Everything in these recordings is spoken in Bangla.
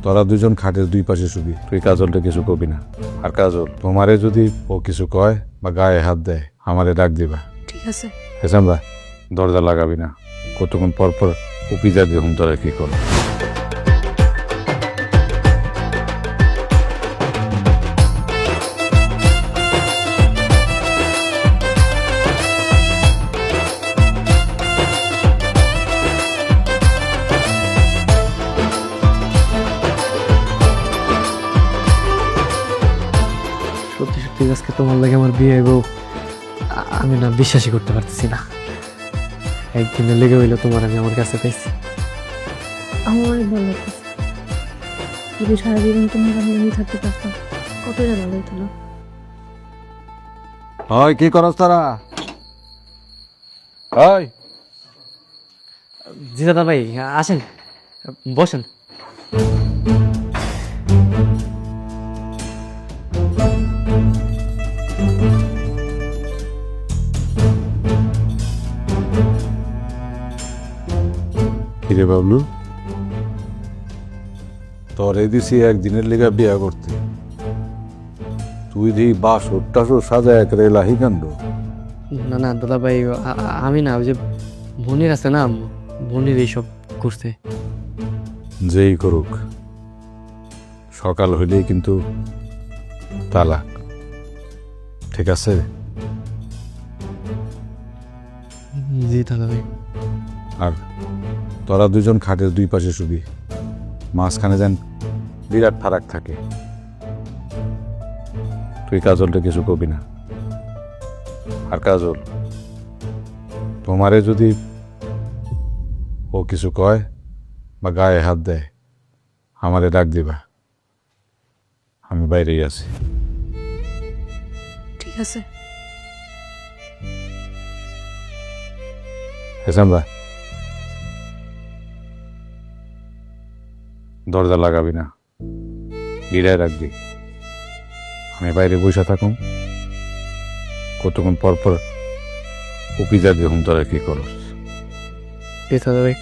তোরা দুজন খাটের দুই পাশে শুবি, তুই কাজলটা কিছু কবি না। আর কাজল, তোমারে যদি ও কিছু কয় বা গায়ে হাত দেয় আমারে ডাক দিবা। ঠিক আছে। হেসামদা, দরজা লাগাবি না। কতক্ষণ পর পর উকি যা দিয়ে হুম তোরা কি কর। সত্যি সত্যি আজকে তোমার লাগে আমার বিয়ে হইব, আমি না বিশ্বাসই করতে পারতেছি না। একদিনে লেগে হইলো তোমার আমি আমার কাছে পাইছি। আমার অনেক ভালো লাগতেছে। যদি সারা জীবন তোমার আমি আমি থাকতে পারতাম কতটা ভালো হতো না। হয় কি করস তারা? হয় জি দাদা ভাই, আসেন বসেন। কিরে বাবলু, তোরে দিছি একদিনের লেগা বিয়া করতে, তুই যেই বাসর টাসর সাজায় করে লাহি কান্ড। না না দাদা ভাই, আমি না, ওই যে মনির আছে না, মনির এইসব করছে। যেই করুক, সকাল হইলেই কিন্তু তালাক, ঠিক আছে? জি দাদা ভাই। আর তোরা দুজন খাটের দুই পাশে শুবি, মাঝখানে যেন বিরাট ফারাক থাকে। তুই কাজলটা কিছু কবি না। আর কাজল, তোমারে যদি ও কিছু কয় বা গায়ে হাত দেয় আমারে ডাক দিবা। আমি বাইরেই আছি। ঠিক আছে। হেসামদা, দরজা লাগাবি না, গিরায় রাখবি। আমি বাইরে বসে থাকুম, কতক্ষণ পর পর উকি যা দিয়ে হুম তোরা কি করস। জি দাদা ভাই।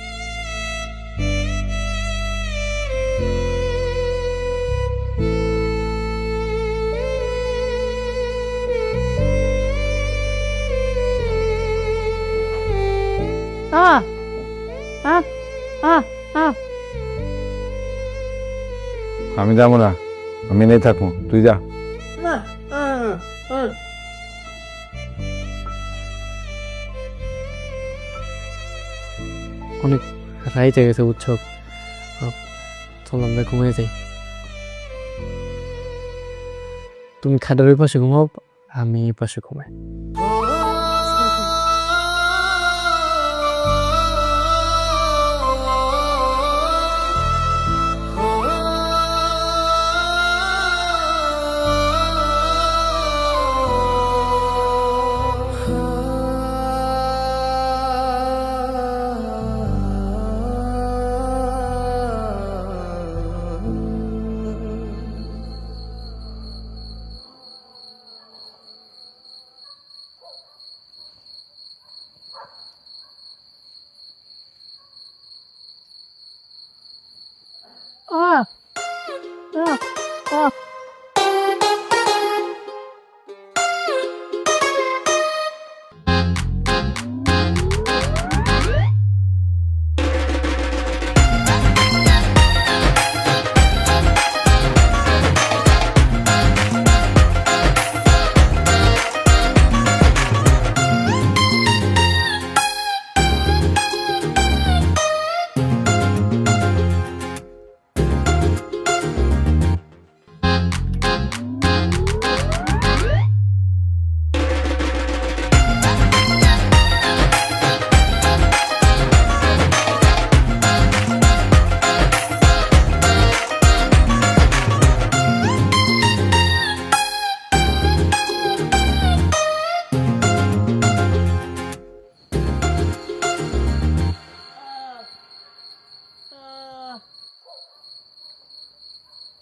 আমি যাবো না, আমি নেই থাকবো, তুই যা। অনেক রাইতে গেছে উৎসব, চল আমরা ঘুমিয়ে যাই। তুমি খাটের ওই পাশে ঘুমাও, আমি এই পাশে ঘুমাই।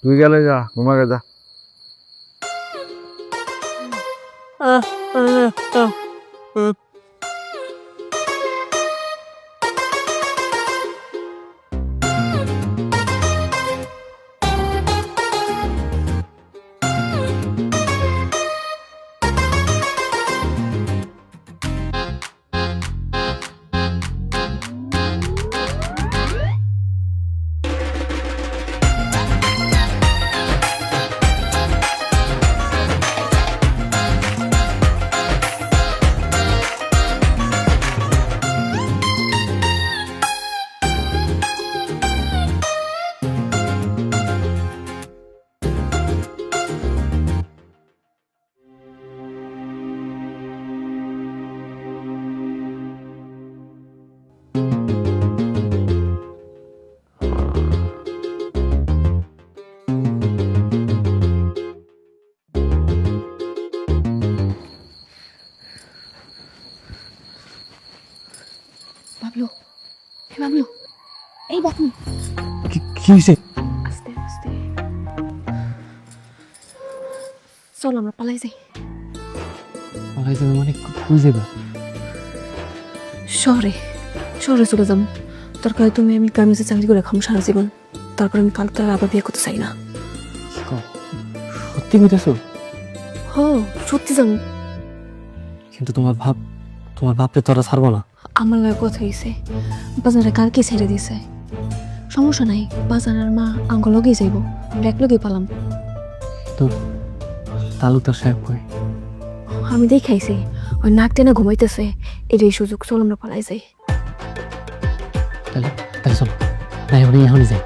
তুই গেলে যা, ঘুমাকে যা। কি হয়েছে? আস্তে আস্তে চল আমরা পালাই যাই। পালাই যাবে মানে কই যাবা? শহরে শহরে চলে যাবো। দরকার হয় তুমি আমি গার্মেন্টসে চাকরি করে খাম সারা জীবন। তারপর আমি কাল তার আবার বিয়ে করতে চাই না। কি কও? সত্যি কইতেছো? হ সত্যি যাবো। কিন্তু তোমার ভাবতে তোরা ছাড়বো না। আমার লগে কথা হয়েছে, বাজারে কালকে ছেড়ে দিছে। সমস্যা নাই, বাজার আর মা আঙ্গ লগেই যাইব, আমরা এক লগেই পালাম। তো তালুকদার সাহেব কই? আমি দেখাইছি ওই নাক টেনে ঘুমাইতেছে। এটাই সুযোগ, চল আমরা পালাই যাই। তাহলে চলো, না এখনই যাই।